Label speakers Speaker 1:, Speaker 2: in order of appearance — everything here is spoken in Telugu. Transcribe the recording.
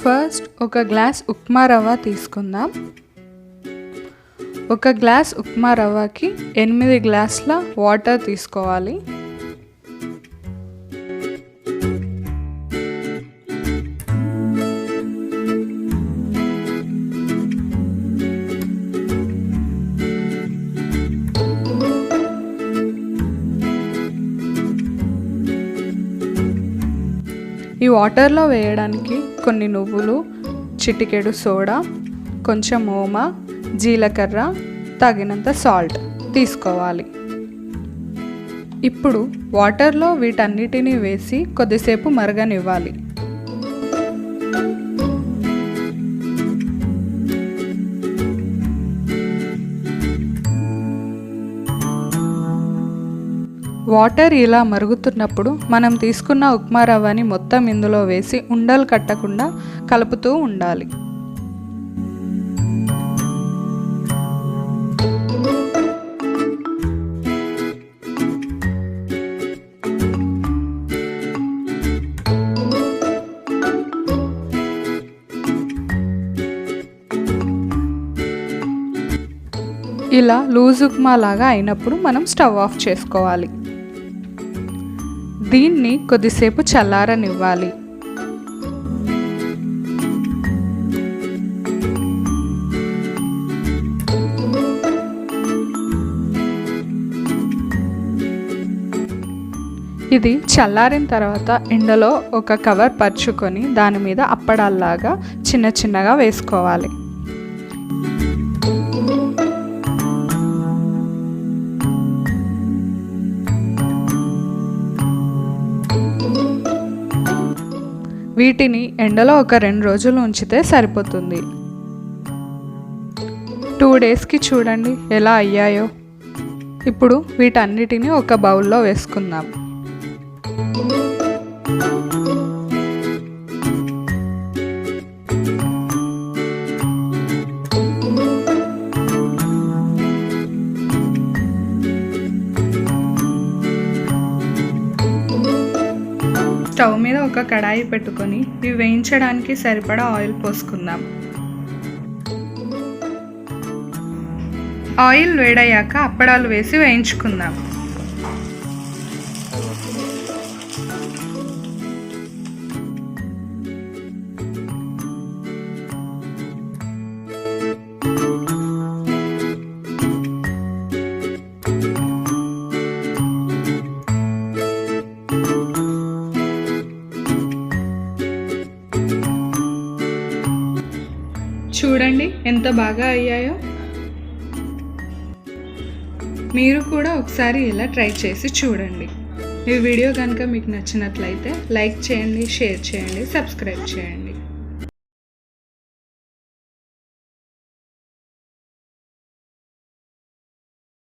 Speaker 1: ఫస్ట్ ఒక గ్లాస్ ఉప్మా రవ్వ తీసుకుందాం. ఒక గ్లాస్ ఉప్మా రవ్వకి 8 గ్లాసుల వాటర్ తీసుకోవాలి. ఈ వాటర్లో వేయడానికి కొన్ని నువ్వులు, చిటికెడు సోడా, కొంచెం ఓమ, జీలకర్ర, తగినంత సాల్ట్ తీసుకోవాలి. ఇప్పుడు వాటర్లో వీటన్నిటిని వేసి కొద్దిసేపు మరగనివ్వాలి. వాటర్ ఇలా మరుగుతున్నప్పుడు మనం తీసుకున్న ఉప్మా రవ్వని మొత్తం ఇందులో వేసి ఉండలు కట్టకుండా కలుపుతూ ఉండాలి. ఇలా లూజ్ ఉప్మా లాగా అయినప్పుడు మనం స్టవ్ ఆఫ్ చేసుకోవాలి. దీన్ని కొద్దిసేపు చల్లారనివ్వాలి. ఇది చల్లారిన తర్వాత ఎండలో ఒక కవర్ పరుచుకొని దాని మీద అప్పడాల్లాగా చిన్న చిన్నగా వేసుకోవాలి. వీటిని ఎండలో ఒక 2 రోజులు ఉంచితే సరిపోతుంది. 2 డేస్కి చూడండి ఎలా అయ్యాయో. ఇప్పుడు వీటన్నిటిని ఒక బౌల్లో వేసుకుందాం. స్టవ్ మీద ఒక కడాయి పెట్టుకొని ఇవి వేయించడానికి సరిపడా ఆయిల్ పోసుకుందాం. ఆయిల్ వేడయ్యాక అప్పడాలు వేసి వేయించుకుందాం. చూడండి ఎంత బాగా అయ్యాయో. మీరు కూడా ఒకసారి ఇలా ట్రై చేసి చూడండి. ఈ వీడియో కనుక మీకు నచ్చినట్లయితే లైక్ చేయండి, షేర్ చేయండి, సబ్స్క్రైబ్ చేయండి.